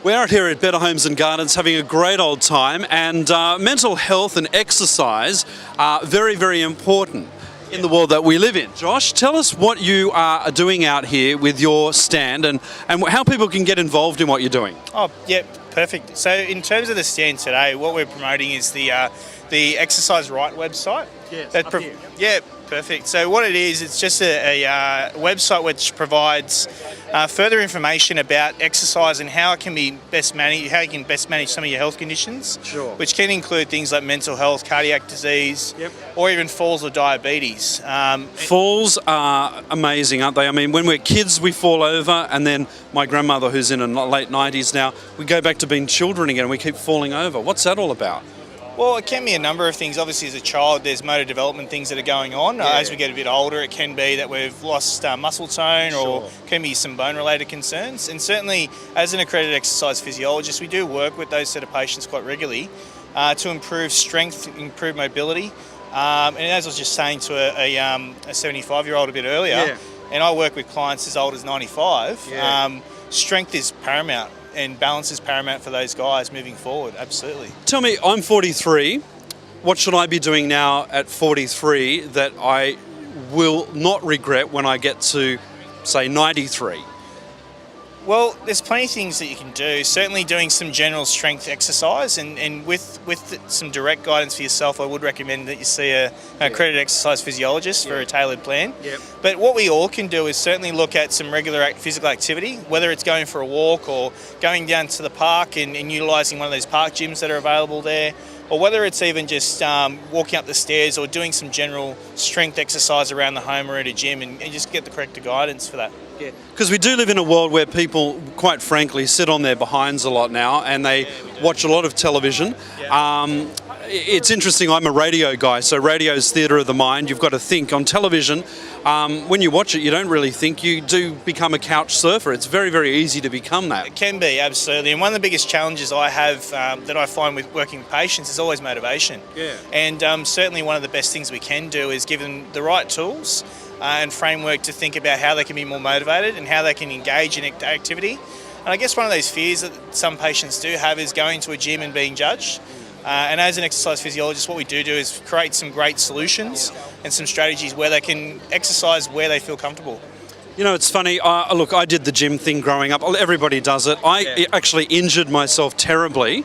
We're out here at Better Homes and Gardens having a great old time, and mental health and exercise are very, very important in the world that we live in. Josh, tell us what you are doing out here with your stand and how people can get involved in what you're doing. Oh, yeah, perfect. So in terms of the stand today, what we're promoting is the Exercise Right website. Yes, Yeah, perfect. So what it is, it's just a website which provides further information about exercise and how it can be best managed, how you can best manage some of your health conditions. Sure. Which can include things like mental health, cardiac disease, Yep. or even falls or diabetes. Falls are amazing, aren't they? I mean, when we're kids, we fall over, and then my grandmother, who's in her late 90s now, we go back to being children again and we keep falling over. What's that all about? Well, it can be a number of things. Obviously, as a child, there's motor development things that are going on. As we get a bit older, it can be that we've lost muscle tone, or can be some bone-related concerns. And certainly, as an accredited exercise physiologist, we do work with those set of patients quite regularly to improve strength, improve mobility. And as I was just saying to a 75-year-old a bit earlier, and I work with clients as old as 95, strength is paramount. And balance is paramount for those guys moving forward, absolutely. Tell me, I'm 43. What should I be doing now at 43 that I will not regret when I get to, say, 93? Well, there's plenty of things that you can do. Certainly doing some general strength exercise and with some direct guidance for yourself, I would recommend that you see an accredited exercise physiologist for a tailored plan. Yep. But what we all can do is certainly look at some regular physical activity, whether it's going for a walk or going down to the park and utilising one of those park gyms that are available there, or whether it's even just walking up the stairs or doing some general strength exercise around the home or at a gym and just get the correct guidance for that. Yeah, because we do live in a world where people, quite frankly, sit on their behinds a lot now, and they watch a lot of television. It's interesting, I'm a radio guy, so radio's theatre of the mind. You've got to think. On television, when you watch it, you don't really think. You do become a couch surfer. It's very, very easy to become that. It can be, absolutely. And one of the biggest challenges I have that I find with working with patients is always motivation. Yeah. And certainly one of the best things we can do is give them the right tools and framework to think about how they can be more motivated and how they can engage in activity. And I guess one of those fears that some patients do have is going to a gym and being judged. And as an exercise physiologist, what we do is create some great solutions and some strategies where they can exercise where they feel comfortable. You know, it's funny. Look, I did the gym thing growing up. Everybody does it. I actually injured myself terribly.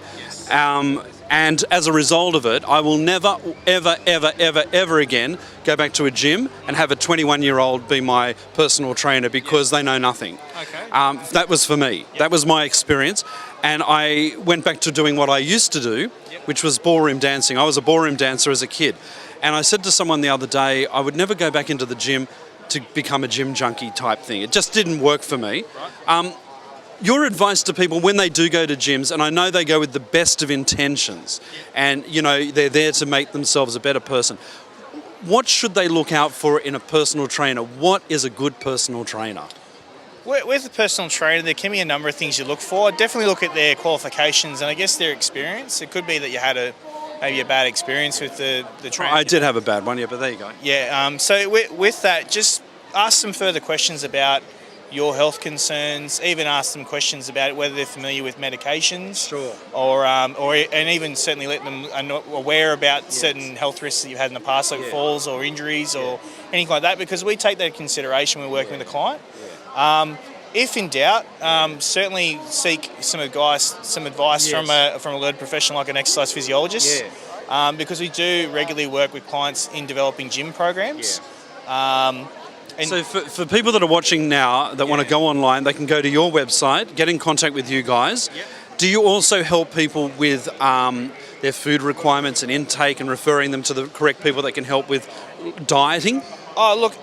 And as a result of it, I will never, ever, ever, ever, ever again go back to a gym and have a 21-year-old be my personal trainer because they know nothing. Okay. That was for me. That was my experience. And I went back to doing what I used to do, which was ballroom dancing. I was a ballroom dancer as a kid. And I said to someone the other day, I would never go back into the gym to become a gym junkie type thing. It just didn't work for me. Right. Your advice to people when they do go to gyms, and I know they go with the best of intentions, and you know they're there to make themselves a better person. What should they look out for in a personal trainer? What is a good personal trainer? With a personal trainer, there can be a number of things you look for. Definitely look at their qualifications and I guess their experience. It could be that you had maybe a bad experience with the trainer. I did have a bad one, but there you go. Yeah. So with that, just ask some further questions about your health concerns, even ask them questions about whether they're familiar with medications, and even certainly let them aware about certain health risks that you've had in the past, like falls or injuries or anything like that, because we take that into consideration when we're working with a client. If in doubt, certainly seek some advice from a learned professional like an exercise physiologist, because we do regularly work with clients in developing gym programs. So for people that are watching now that want to go online, they can go to your website, get in contact with you guys. Yep. Do you also help people with their food requirements and intake and referring them to the correct people that can help with dieting? Oh, look,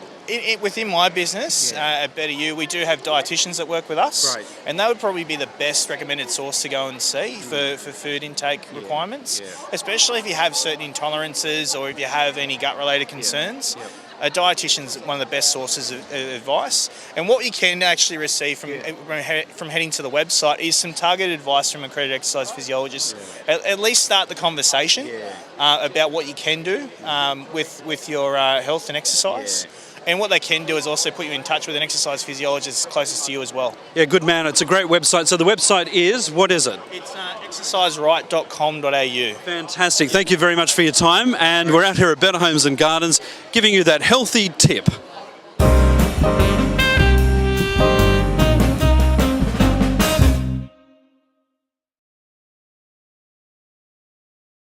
within my business, at Better You, we do have dietitians that work with us. Right. And that would probably be the best recommended source to go and see for food intake requirements, especially if you have certain intolerances or if you have any gut-related concerns. A dietitian's one of the best sources of advice. And what you can actually receive from heading to the website is some targeted advice from accredited exercise physiologists. At least start the conversation about what you can do with your health and exercise. And what they can do is also put you in touch with an exercise physiologist closest to you as well. Yeah, good man. It's a great website. So the website is, what is it? It's exerciseright.com.au. Fantastic. Thank you very much for your time. And we're out here at Better Homes and Gardens giving you that healthy tip.